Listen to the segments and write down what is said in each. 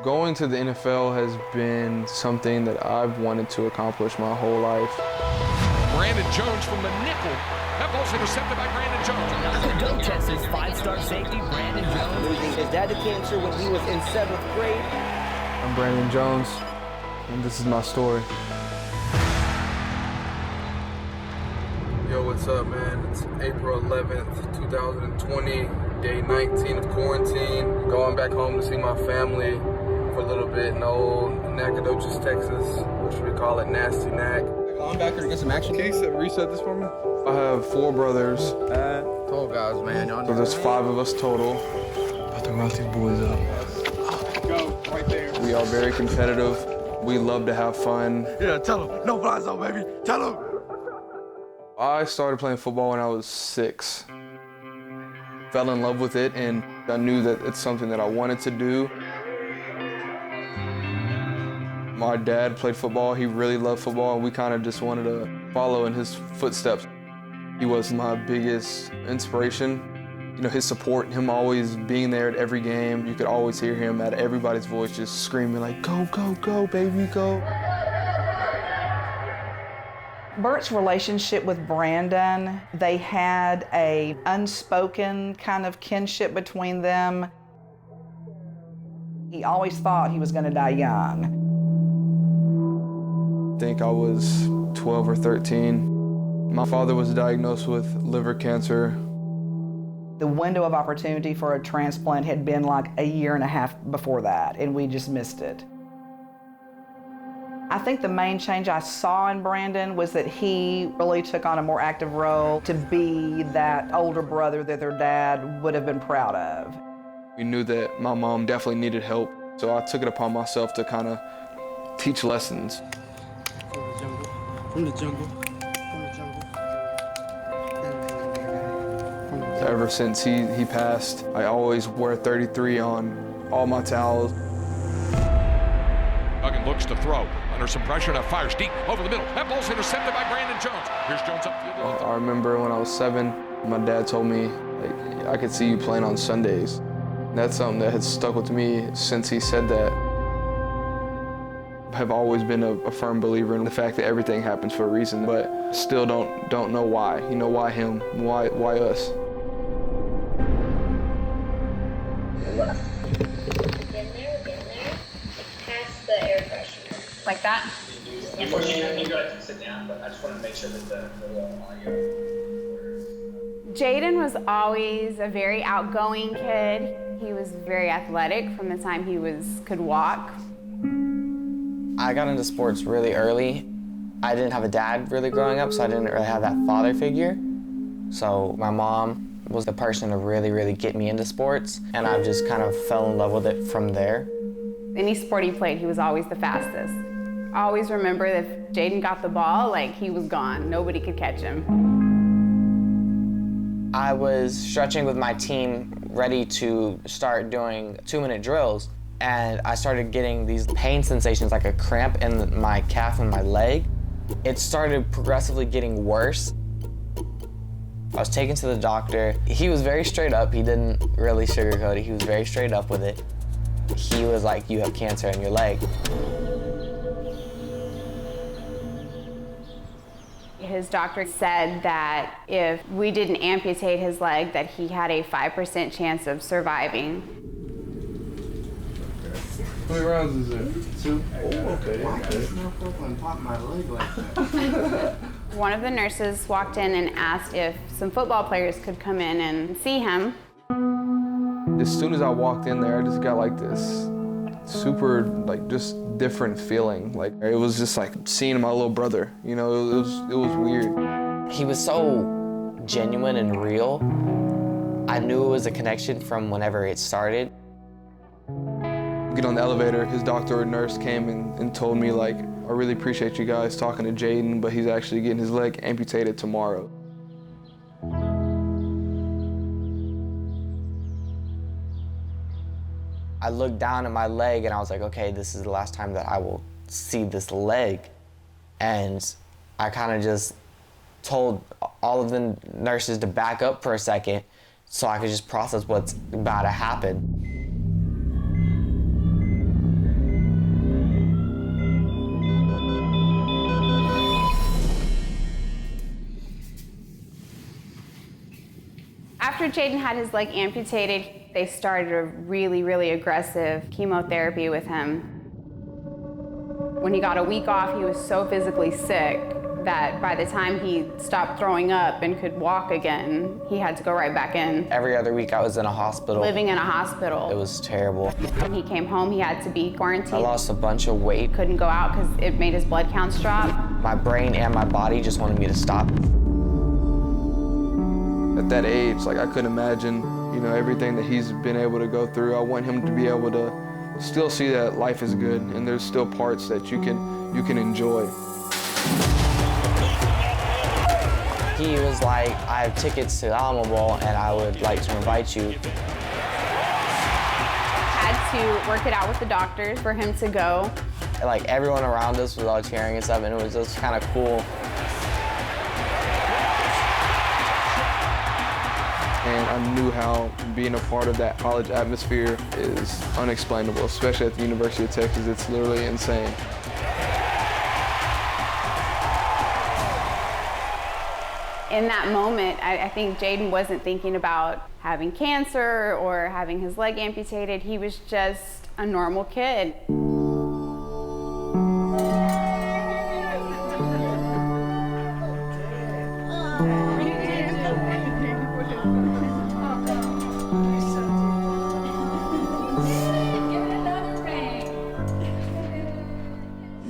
Going to the NFL has been something that I've wanted to accomplish my whole life. Brandon Jones from the nickel. That ball's intercepted by Brandon Jones. Texas five-star safety Brandon Jones. Losing his dad to cancer when he was in 7th grade. I'm Brandon Jones, and this is my story. Yo, what's up, man? It's April 11th, 2020, day 19 of quarantine. Going back home to see my family for a little bit in old Nacogdoches, Texas, which we call it Nasty Nac. Linebacker to get some action. Can you reset this for me? I have 4 brothers. Tall guys, man. So there's 5 of us total. About to route these boys up. Go, right there. We are very competitive. We love to have fun. Yeah, tell them. No fly zone, baby. Tell them. I started playing football when I was 6. Fell in love with it, and I knew that it's something that I wanted to do. My dad played football. He really loved football, and we kind of just wanted to follow in his footsteps. He was my biggest inspiration. You know, his support, him always being there at every game. You could always hear him at everybody's voice just screaming like, go, go, go, baby, go. Bert's relationship with Brandon, they had a unspoken kind of kinship between them. He always thought he was going to die young. I think I was 12 or 13. My father was diagnosed with liver cancer. The window of opportunity for a transplant had been like a year and a half before that, and we just missed it. I think the main change I saw in Brandon was that he really took on a more active role to be that older brother that their dad would have been proud of. We knew that my mom definitely needed help, so I took it upon myself to kind of teach lessons. From the jungle. Ever since he passed, I always wear 33 on all my towels. Duggan looks to throw. Under some pressure, now fires deep over the middle. That ball's intercepted by Brandon Jones. Here's Jones upfield. I remember when I was 7, my dad told me, like, I could see you playing on Sundays. That's something that has stuck with me since he said that. I have always been a firm believer in the fact that everything happens for a reason, but still don't know why. You know, why him? Why us? Get there. Past the air freshener. Like that? Unfortunately, you guys can sit down, but I just want to make sure that the audio. Jaden was always a very outgoing kid. He was very athletic from the time he could walk. I got into sports really early. I didn't have a dad really growing up, so I didn't really have that father figure. So my mom was the person to really get me into sports, and I've just kind of fell in love with it from there. Any sport he played, he was always the fastest. I always remember that if Jaden got the ball, like, he was gone. Nobody could catch him. I was stretching with my team, ready to start doing 2-minute drills, and I started getting these pain sensations, like a cramp in my calf and my leg. It started progressively getting worse. I was taken to the doctor. He was very straight up. He didn't really sugarcoat it. He was very straight up with it. He was like, you have cancer in your leg. His doctor said that if we didn't amputate his leg, that he had a 5% chance of surviving. How many rounds is it? 2? Oh, okay. One of the nurses walked in and asked if some football players could come in and see him. As soon as I walked in there, I just got like this super, like, just different feeling. Like, it was just like seeing my little brother, you know, it was weird. He was so genuine and real. I knew it was a connection from whenever it started. Get on the elevator, his doctor or nurse came and told me, like, I really appreciate you guys talking to Jaden, but he's actually getting his leg amputated tomorrow. I looked down at my leg and I was like, okay, this is the last time that I will see this leg. And I kind of just told all of the nurses to back up for a second so I could just process what's about to happen. After Jaden had his leg amputated, they started a really, really aggressive chemotherapy with him. When he got a week off, he was so physically sick that by the time he stopped throwing up and could walk again, he had to go right back in. Every other week I was in a hospital. Living in a hospital. It was terrible. When he came home, he had to be quarantined. I lost a bunch of weight. Couldn't go out because it made his blood counts drop. My brain and my body just wanted me to stop. At that age, like I couldn't imagine, you know, everything that he's been able to go through. I want him to be able to still see that life is good and there's still parts that you can enjoy. He was like, I have tickets to the Alamo Bowl and I would like to invite you. Had to work it out with the doctors for him to go. Like everyone around us was all cheering and stuff, and it was just kind of cool. And I knew how being a part of that college atmosphere is unexplainable, especially at the University of Texas. It's literally insane. In that moment, I think Jaden wasn't thinking about having cancer or having his leg amputated. He was just a normal kid.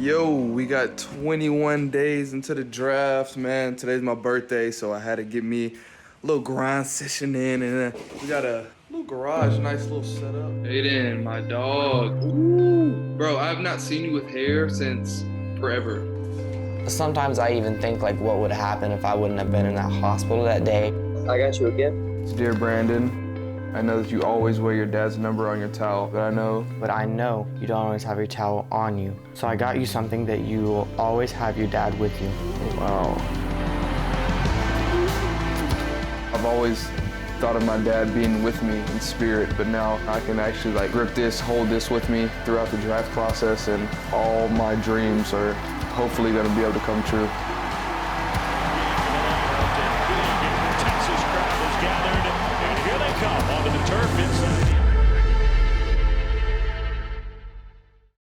Yo, we got 21 days into the draft, man. Today's my birthday, so I had to get me a little grind session in, and we got a little garage, nice little setup. Aiden, my dog. Ooh. Bro, I have not seen you with hair since forever. Sometimes I even think like what would happen if I wouldn't have been in that hospital that day. I got you a gift. Dear Brandon, I know that you always wear your dad's number on your towel, but I know you don't always have your towel on you. So I got you something that you will always have your dad with you. Wow. I've always thought of my dad being with me in spirit, but now I can actually like grip this, hold this with me throughout the draft process, and all my dreams are hopefully gonna be able to come true.